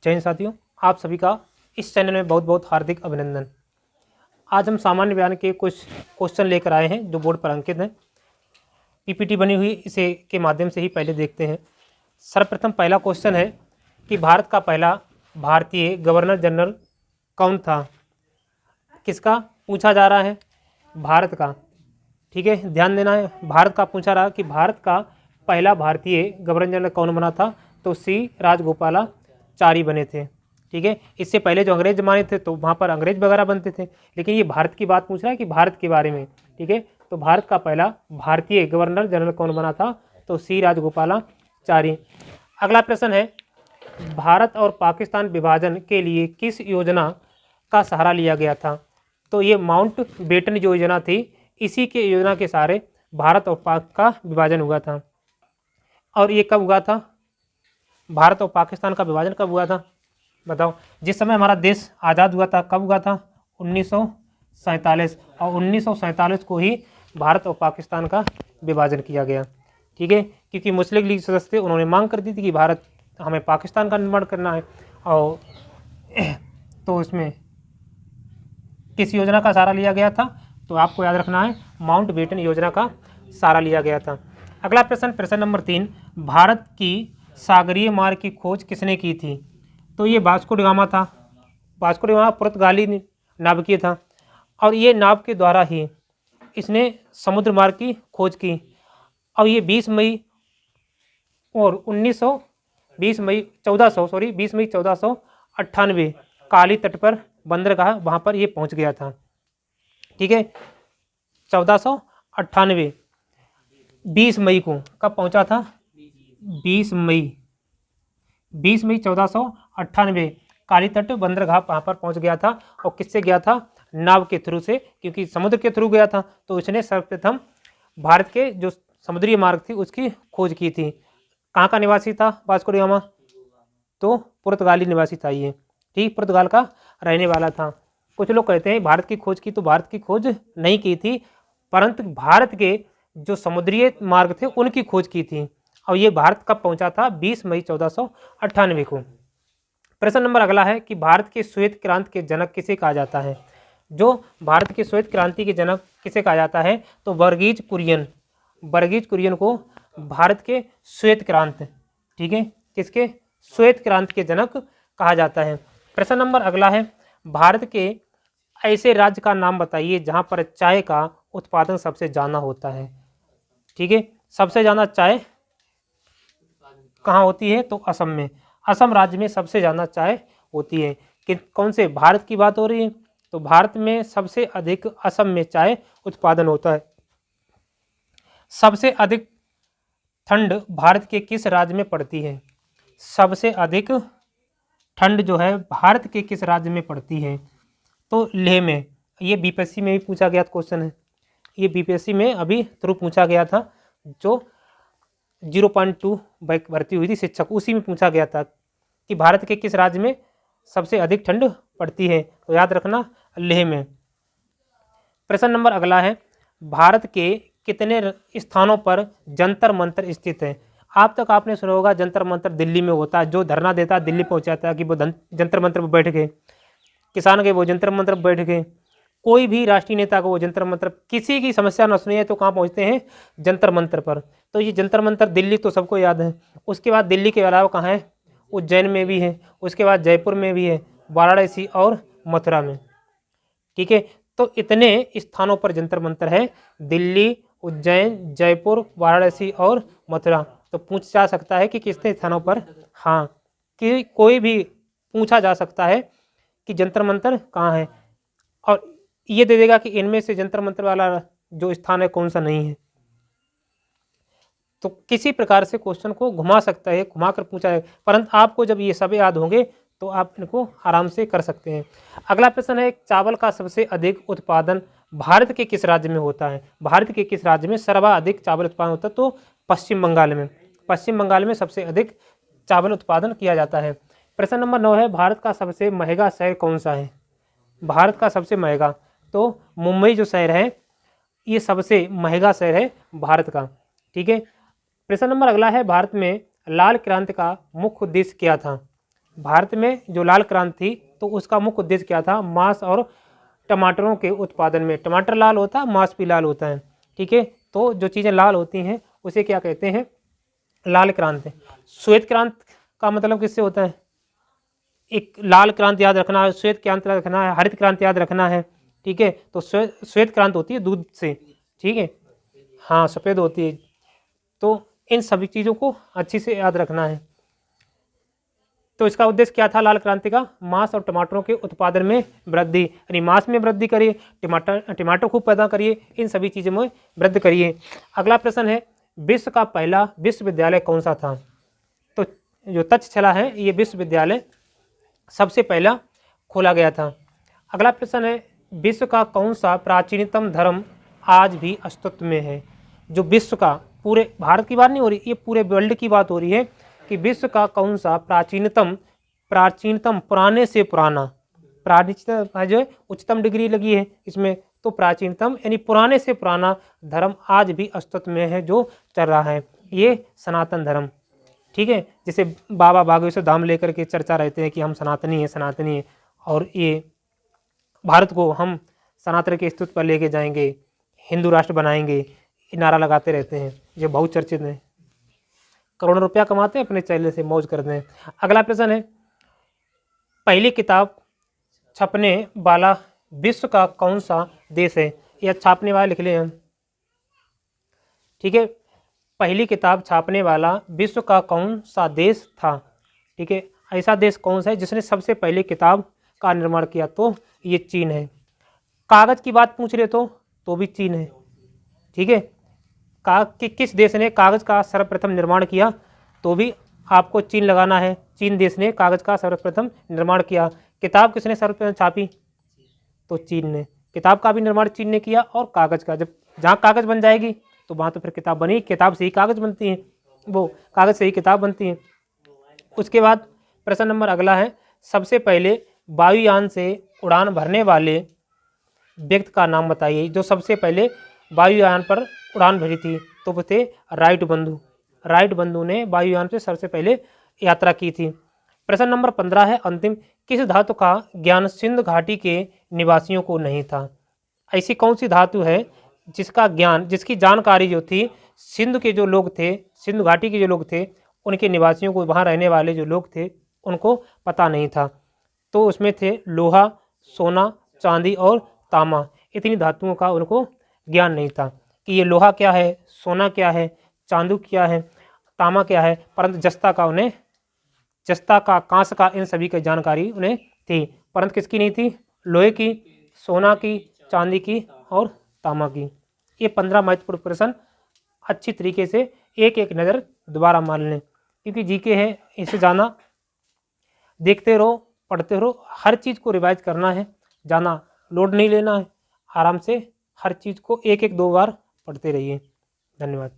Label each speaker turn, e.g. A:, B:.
A: जय हिंद साथियों, आप सभी का इस चैनल में बहुत बहुत हार्दिक अभिनंदन। आज हम सामान्य ज्ञान के कुछ क्वेश्चन लेकर आए हैं जो बोर्ड पर अंकित हैं। पीपीटी बनी हुई इसे के माध्यम से ही पहले देखते हैं। सर्वप्रथम पहला क्वेश्चन है कि भारत का पहला भारतीय गवर्नर जनरल कौन था। किसका पूछा जा रहा है? भारत का। ठीक है, ध्यान देना है, भारत का पूछा रहा कि भारत का पहला भारतीय गवर्नर जनरल कौन बना था, तो सी राजगोपालाचारी बने थे। ठीक है, इससे पहले जो अंग्रेज जमाने थे तो वहाँ पर अंग्रेज वगैरह बनते थे, लेकिन ये भारत की बात पूछ रहा है कि भारत के बारे में। ठीक है, तो भारत का पहला भारतीय गवर्नर जनरल कौन बना था, तो सी राजगोपालाचारी। अगला प्रश्न है, भारत और पाकिस्तान विभाजन के लिए किस योजना का सहारा लिया गया था, तो ये माउंट बेटन जो योजना थी, इसी के योजना के सहारे भारत और पाक का विभाजन हुआ था। और ये कब हुआ था? भारत और पाकिस्तान का विभाजन कब हुआ था बताओ? जिस समय हमारा देश आज़ाद हुआ था, कब हुआ था? 1947। और 1947 को ही भारत और पाकिस्तान का विभाजन किया गया। ठीक है, क्योंकि मुस्लिम लीग सदस्य थे, उन्होंने मांग कर दी थी कि भारत हमें पाकिस्तान का निर्माण करना है। और तो इसमें किस योजना का सहारा लिया गया था, तो आपको याद रखना है माउंट बेटन योजना का सहारा लिया गया था। अगला प्रश्न, प्रश्न नंबर 3, भारत की सागरीय मार्ग की खोज किसने की थी, तो ये वास्को डी गामा था। वास्को डी गामा पुर्तगाली नाविकीय था, और ये नाव के द्वारा ही इसने समुद्र मार्ग की खोज की। और ये 20 मई 1498 काली तट पर बंदरगाह वहाँ पर ये पहुँच गया था। ठीक है, 1498 20 मई को कब पहुँचा था? 20 मई 1498 काली तट बंदरगाह वहाँ पर पहुँच गया था। और किससे गया था? नाव के थ्रू से, क्योंकि समुद्र के थ्रू गया था, तो इसने सर्वप्रथम भारत के जो समुद्री मार्ग थी उसकी खोज की थी। कहाँ का निवासी था वास्को डी गामा? तो पुर्तगाली निवासी था ये। ठीक, पुर्तगाल का रहने वाला था। कुछ लोग कहते हैं भारत की खोज की, तो भारत की खोज नहीं की थी, परंतु भारत के जो समुद्री मार्ग थे उनकी खोज की थी। और ये भारत कब पहुंचा था? 20 मई 1498 को। प्रश्न नंबर अगला है कि भारत के श्वेत क्रांति के जनक किसे कहा जाता है। जो भारत के श्वेत क्रांति के जनक किसे कहा जाता है, तो वर्गीज कुरियन। वर्गीज कुरियन को भारत के श्वेत क्रांति, ठीक है, किसके? श्वेत क्रांति के जनक कहा जाता है। प्रश्न नंबर अगला है, भारत के ऐसे राज्य का नाम बताइए जहां पर चाय का उत्पादन सबसे ज़्यादा होता है। ठीक है, सबसे ज़्यादा चाय कहाँ होती है, तो असम में। असम राज्य में सबसे ज़्यादा चाय होती है। कि कौन से भारत की बात हो रही है, तो भारत में सबसे अधिक असम में चाय उत्पादन होता है। सबसे अधिक ठंड भारत के किस राज्य में पड़ती है? सबसे अधिक ठंड जो है भारत के किस राज्य में पड़ती है, तो लेह में। ये बीपीएससी में भी पूछा गया क्वेश्चन है, ये बीपीएससी में अभी थ्रू पूछा गया था, जो 0.2 बैक भर्ती हुई थी शिक्षक, उसी में पूछा गया था कि भारत के किस राज्य में सबसे अधिक ठंड पड़ती है, तो याद रखना लेह में। प्रश्न नंबर अगला है, भारत के कितने स्थानों पर जंतर मंतर स्थित है। आप तक आपने सुना होगा जंतर मंतर दिल्ली में होता है, जो धरना देता है दिल्ली पहुंचाता है कि वो जंतर मंतर पर बैठ गए, किसान के वो जंतर मंतर पर बैठ गए, कोई भी राष्ट्रीय नेता को वो जंतर मंतर, किसी की समस्या न सुनी है तो कहाँ पहुँचते हैं? जंतर मंतर पर। तो ये जंतर मंतर दिल्ली तो सबको याद है। उसके बाद दिल्ली के अलावा कहाँ है? उज्जैन में भी है, उसके बाद जयपुर में भी है, वाराणसी और मथुरा में। ठीक है, तो इतने स्थानों पर जंतर मंतर है, दिल्ली, उज्जैन, जयपुर, वाराणसी और मथुरा। तो पूछ जा सकता है कि कितने स्थानों पर, हाँ, कि कोई भी पूछा जा सकता है कि जंतर मंतर कहाँ है, और ये दे देगा कि इनमें से जंतर मंतर वाला जो स्थान है कौन सा नहीं है। तो किसी प्रकार से क्वेश्चन को घुमा सकता है, घुमा कर पूछा है, परंतु आपको जब ये सब याद होंगे तो आप इनको आराम से कर सकते हैं। अगला प्रश्न है, चावल का सबसे अधिक उत्पादन भारत के किस राज्य में होता है। भारत के किस राज्य में सर्वाधिक चावल उत्पादन होता है, तो पश्चिम बंगाल में। पश्चिम बंगाल में सबसे अधिक चावल उत्पादन किया जाता है। प्रश्न नंबर 9 है, भारत का सबसे महंगा शहर कौन सा है। भारत का सबसे महंगा, तो मुंबई जो शहर है ये सबसे महंगा शहर है भारत का। ठीक है, प्रश्न नंबर अगला है, भारत में लाल क्रांति का मुख्य उद्देश्य क्या था। भारत में जो लाल क्रांति थी तो उसका मुख्य उद्देश्य क्या था? मांस और टमाटरों के उत्पादन में। टमाटर लाल होता है, मांस भी लाल होता है, ठीक है। तो जो चीज़ें लाल होती हैं उसे क्या कहते हैं? लाल क्रांति। श्वेत क्रांति का मतलब किससे होता है? एक लाल क्रांति याद रखना है, श्वेत क्रांति याद रखना है, हरित क्रांति याद रखना है, ठीक है। तो श्वेत क्रांति होती है दूध से, ठीक है, हाँ सफ़ेद होती है। तो इन सभी चीज़ों को अच्छी से याद रखना है। तो इसका उद्देश्य क्या था लाल क्रांति का? मांस और टमाटरों के उत्पादन में वृद्धि, यानी मांस में वृद्धि करिए, टमाटर खूब पैदा करिए, इन सभी चीज़ों में वृद्धि करिए। अगला प्रश्न है, विश्व का पहला विश्वविद्यालय कौन सा था? तो जो तक्षशिला है ये विश्वविद्यालय सबसे पहला खोला गया था। अगला प्रश्न है, विश्व का कौन सा प्राचीनतम धर्म आज भी अस्तित्व में है? जो विश्व का, पूरे भारत की बात नहीं हो रही, ये पूरे वर्ल्ड की बात हो रही है कि विश्व का कौन सा प्राचीनतम पुराने से पुराना, प्राचीनतम जो है उच्चतम डिग्री लगी है इसमें, तो प्राचीनतम यानी पुराने से पुराना धर्म आज भी अस्तित्व में है जो चल रहा है, ये सनातन धर्म, ठीक है। जैसे बाबा बागेश्वर धाम लेकर के चर्चा रहते हैं कि हम सनातनी हैं और ये भारत को हम सनातन के अस्तित्व पर लेके जाएंगे, हिंदू राष्ट्र बनाएंगे, ये नारा लगाते रहते हैं, ये बहुत चर्चित हैं, करोड़ों रुपया कमाते हैं अपने चैनल से, मौज करते हैं। अगला प्रश्न है, पहली किताब छपने वाला विश्व का कौन सा देश है? यह छापने वाला लिख लें हम, ठीक है। पहली किताब छापने वाला विश्व का कौन सा देश था? ठीक है, ऐसा देश कौन सा है जिसने सबसे पहले किताब का निर्माण किया? तो ये चीन है। कागज़ की बात पूछ रहे तो भी चीन है, ठीक है। किस देश ने कागज़ का सर्वप्रथम निर्माण किया? तो भी आपको चीन लगाना है, चीन देश ने कागज़ का सर्वप्रथम निर्माण किया। किताब किसने सर्वप्रथम छापी? तो चीन ने। किताब का भी निर्माण चीन ने किया और कागज़ का, जब जहाँ कागज़ बन जाएगी तो वहाँ तो फिर किताब बनी, किताब से ही कागज़ बनती है, वो कागज़ से ही किताब बनती है। उसके बाद प्रश्न नंबर अगला है, सबसे पहले वायुयान से उड़ान भरने वाले व्यक्ति का नाम बताइए। जो सबसे पहले वायुयान पर उड़ान भरी थी तो वो थे राइट बंधु। राइट बंधु ने वायुयान से सबसे पहले यात्रा की थी। प्रश्न नंबर 15 है अंतिम, किस धातु का ज्ञान सिंधु घाटी के निवासियों को नहीं था? ऐसी कौन सी धातु है जिसका ज्ञान, जिसकी जानकारी जो थी सिंधु के जो लोग थे, सिंधु घाटी के जो लोग थे, उनके निवासियों को, वहाँ रहने वाले जो लोग थे उनको पता नहीं था? तो उसमें थे लोहा, सोना, चांदी और तांबा। इतनी धातुओं का उनको ज्ञान नहीं था कि ये लोहा क्या है, सोना क्या है, चांदी क्या है, तांबा क्या है, परंतु जस्ता का, कांस का, इन सभी की जानकारी उन्हें थी, परंतु किसकी नहीं थी? लोहे की, सोना की, चांदी की और तांबा की। ये 15 महत्वपूर्ण प्रश्न अच्छी तरीके से एक एक नज़र दोबारा मान लें, क्योंकि जीके है, इसे जाना, देखते रहो, पढ़ते रहो, हर चीज़ को रिवाइज करना है, जाना लोड नहीं लेना है, आराम से हर चीज़ को एक एक दो बार पढ़ते रहिए। धन्यवाद।